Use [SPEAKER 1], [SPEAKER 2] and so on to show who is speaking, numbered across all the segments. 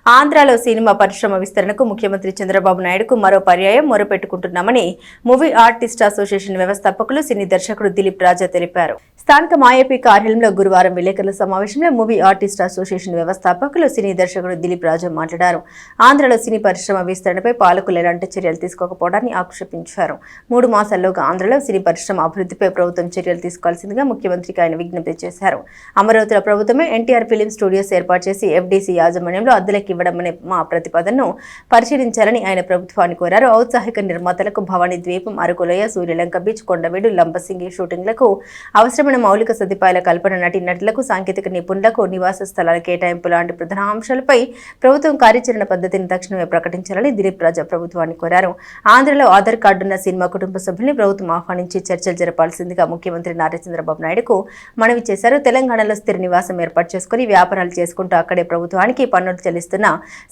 [SPEAKER 1] ఆంధ్రాలో సినిమా పరిశ్రమ విస్తరణకు ముఖ్యమంత్రి చంద్రబాబు నాయుడుకు మరో పర్యాయం మొరపెట్టుకుంటున్నామని మూవీ ఆర్టిస్ట్ అసోసియేషన్ వ్యవస్థాపకులు సినీ దర్శకుడు దిలీప్ రాజా తెలిపారు. స్థానిక మాఏపీ కార్యాలయంలో గురువారం విలేకరుల సమావేశంలో మూవీ ఆర్టిస్ట్ అసోసియేషన్ వ్యవస్థాపకులు సినీ దర్శకుడు దిలీప్ రాజా మాట్లాడారు. ఆంధ్రాలో సినీ పరిశ్రమ విస్తరణపై పాలకులు ఎలాంటి చర్యలు తీసుకోకపోవడాన్ని ఆక్షేపించారు. 3 మాసాల్లోగా ఆంధ్రలో సినీ పరిశ్రమ అభివృద్ధిపై ప్రభుత్వం చర్యలు తీసుకోవాల్సిందిగా ముఖ్యమంత్రికి ఆయన విజ్ఞప్తి చేశారు. అమరావతిలో ప్రభుత్వమే ఎన్టీఆర్ ఫిలిం స్టూడియోస్ ఏర్పాటు చేసి ఎఫ్డీసీ యాజమాన్యంలో అద్దెలకి ఇవ్వడం అనే మా ప్రతిపాదనను పరిశీలించాలని ఆయన ప్రభుత్వాన్ని కోరారు. ఔత్సాహిక నిర్మాతలకు భవానీ ద్వీపం, అరకులోయ, సూర్యలంక బీచ్, కొండవీడు, లంబసింగి షూటింగ్లకు అవసరమైన మౌలిక సదుపాయాల కల్పన, నటీనటులకు, సాంకేతిక నిపుణులకు నివాస స్థలాల కేటాయింపు లాంటి ప్రధాన అంశాలపై ప్రభుత్వం కార్యాచరణ పద్ధతిని తక్షణమే ప్రకటించాలని దిలీప్ రాజా ప్రభుత్వాన్ని కోరారు. ఆంధ్రలో ఆధార్ కార్డున్న సినిమా కుటుంబ సభ్యుల్ని ప్రభుత్వం ఆహ్వానించి చర్చలు జరపాల్సిందిగా ముఖ్యమంత్రి నారా చంద్రబాబు నాయుడుకు మనవి చేశారు. తెలంగాణలో స్థిర నివాసం ఏర్పాటు చేసుకుని వ్యాపారాలు చేసుకుంటూ అక్కడే ప్రభుత్వానికి పన్నులు చెల్లిస్తున్న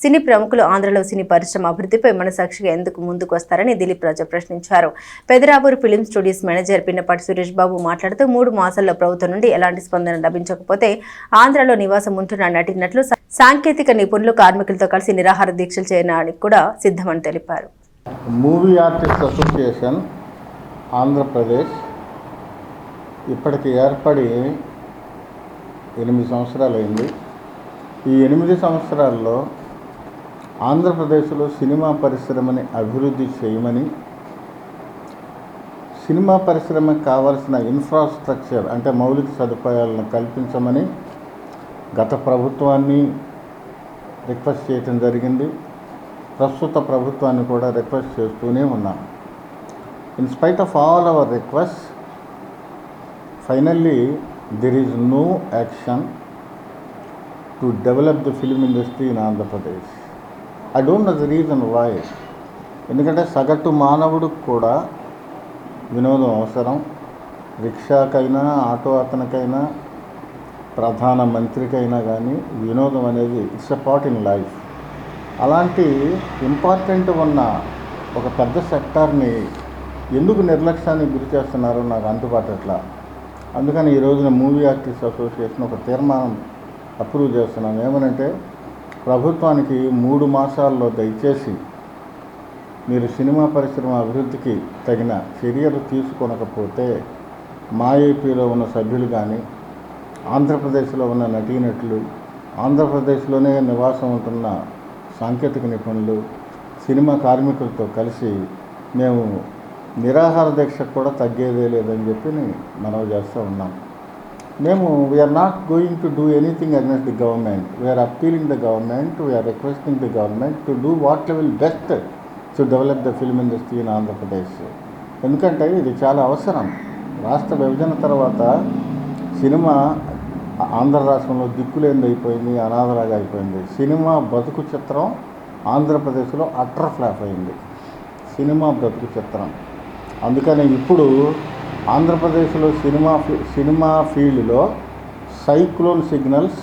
[SPEAKER 1] సినీ ప్రముఖులు ఆంధ్రలో సినీ పరిశ్రమ అభివృద్ధిపై మనసాక్షిగా ఎందుకు ముందుకు వస్తారని దిలీప్ రాజా ప్రశ్నించారు. పెదరాబూరు film studios manager పిన్నపాటి Suresh Babu మాట్లాడుతూ 3 మాసాల్లో ప్రభుత్వం నుండి ఎలాంటి స్పందన లభించకపోతే ఆంధ్రలో నివాసం ఉంటున్న నటీనటులు, సాంకేతిక నిపుణులు, కార్మికులతో కలిసి నిరాహార దీక్షలు చేయడానికి కూడా సిద్ధమని తెలిపారు.
[SPEAKER 2] మూవీ ఆర్టిస్ట్ అసోసియేషన్ ఆంధ్రప్రదేశ్ ఇప్పటికి ఏర్పడి 8 సంవత్సరాలైంది. ఈ 8 సంవత్సరాల్లో ఆంధ్రప్రదేశ్లో సినిమా పరిశ్రమని అభివృద్ధి చేయమని, సినిమా పరిశ్రమకు కావాల్సిన ఇన్ఫ్రాస్ట్రక్చర్ అంటే మౌలిక సదుపాయాలను కల్పించమని గత ప్రభుత్వాన్ని రిక్వెస్ట్ చేయడం జరిగింది. ప్రస్తుత ప్రభుత్వాన్ని కూడా రిక్వెస్ట్ చేస్తూనే ఉన్నాం. In spite of all our request, finally there is no action to develop the film industry in Andhra Pradesh. I don't know the reason why. ఎందుకంటే సగటు మానవుడికి కూడా వినోదం అవసరం. రిక్షాకైనా, ఆటో అతనికైనా, ప్రధానమంత్రికైనా కానీ వినోదం అనేది it's a part in life. అలాంటి ఇంపార్టెంట్ ఉన్న ఒక పెద్ద సెక్టార్ని ఎందుకు నిర్లక్ష్యానికి గురి చేస్తున్నారో నాకు అంతుపట్టట్లా. అందుకని ఈ రోజున మూవీ ఆర్టిస్ట్ అసోసియేషన్ ఒక తీర్మానం అప్రూవ్ చేస్తున్నాం. ఏమనంటే, ప్రభుత్వానికి 3 మాసాల్లో దయచేసి మీరు సినిమా పరిశ్రమ అభివృద్ధికి తగిన చర్యలు తీసుకొనకపోతే మాఏపీలో ఉన్న సభ్యులు కానీ, ఆంధ్రప్రదేశ్లో ఉన్న నటీనటులు, ఆంధ్రప్రదేశ్లోనే నివాసం ఉంటున్న సాంకేతిక నిపుణులు, సినిమా కార్మికులతో కలిసి మేము నిరాహార దీక్షకు కూడా తగ్గేదే లేదని చెప్పి మనవి చేస్తూ ఉన్నాం. మేము we are not going to do anything against the government. We are appealing the government, we are requesting the government to do what level best to develop the film industry in Andhra Pradesh. ఎందుకంటే ఇది చాలా అవసరం. రాష్ట్ర విభజన తర్వాత సినిమా ఆంధ్ర రాష్ట్రంలో దిక్కులేనిది అయిపోయింది, అనాథలాగా అయిపోయింది. సినిమా బతుకు చిత్రం ఆంధ్రప్రదేశ్లో అట్టర్ ఫ్లాప్ అయింది, సినిమా బ్రతుకు చిత్రం. అందుకని ఇప్పుడు ఆంధ్రప్రదేశ్లో సినిమా ఫీల్డ్లో సైక్లోన్ సిగ్నల్స్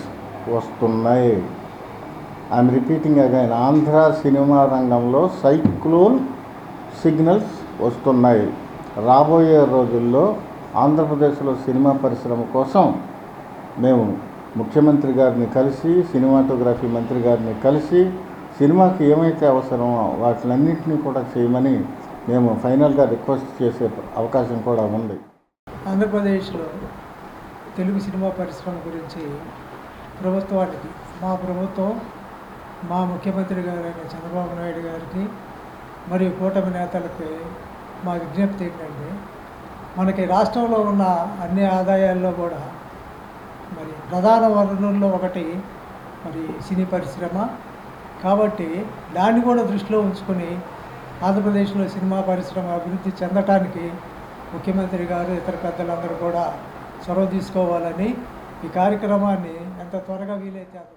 [SPEAKER 2] వస్తున్నాయి. I'm repeating again, Andhra cinema రంగంలో సైక్లోన్ సిగ్నల్స్ వస్తున్నాయి. రాబోయే రోజుల్లో ఆంధ్రప్రదేశ్లో సినిమా పరిశ్రమ కోసం మేము ముఖ్యమంత్రి గారిని కలిసి, సినిమాటోగ్రఫీ మంత్రి గారిని కలిసి, సినిమాకి ఏమైతే అవసరమో వాటిలన్నింటినీ కూడా చేయమని మేము ఫైనల్గా రిక్వెస్ట్ చేసే అవకాశం కూడా ఉంది.
[SPEAKER 3] ఆంధ్రప్రదేశ్లో తెలుగు సినిమా పరిశ్రమ గురించి ప్రభుత్వానికి, మా ప్రభుత్వం, మా ముఖ్యమంత్రి గారైన చంద్రబాబు నాయుడు గారికి మరియు కూటమి నేతలకి మా విజ్ఞప్తి ఏంటంటే, మనకి రాష్ట్రంలో ఉన్న అన్ని ఆదాయాల్లో కూడా మరి ప్రధాన వనరుల్లో ఒకటి మరి సినీ పరిశ్రమ. కాబట్టి దాన్ని కూడా దృష్టిలో ఉంచుకొని ఆంధ్రప్రదేశ్లో సినిమా పరిశ్రమ అభివృద్ధి చెందటానికి ముఖ్యమంత్రి గారు, ఇతర పెద్దలందరూ కూడా చొరవ తీసుకోవాలని, ఈ కార్యక్రమాన్ని ఎంత త్వరగా వీలైతే అంత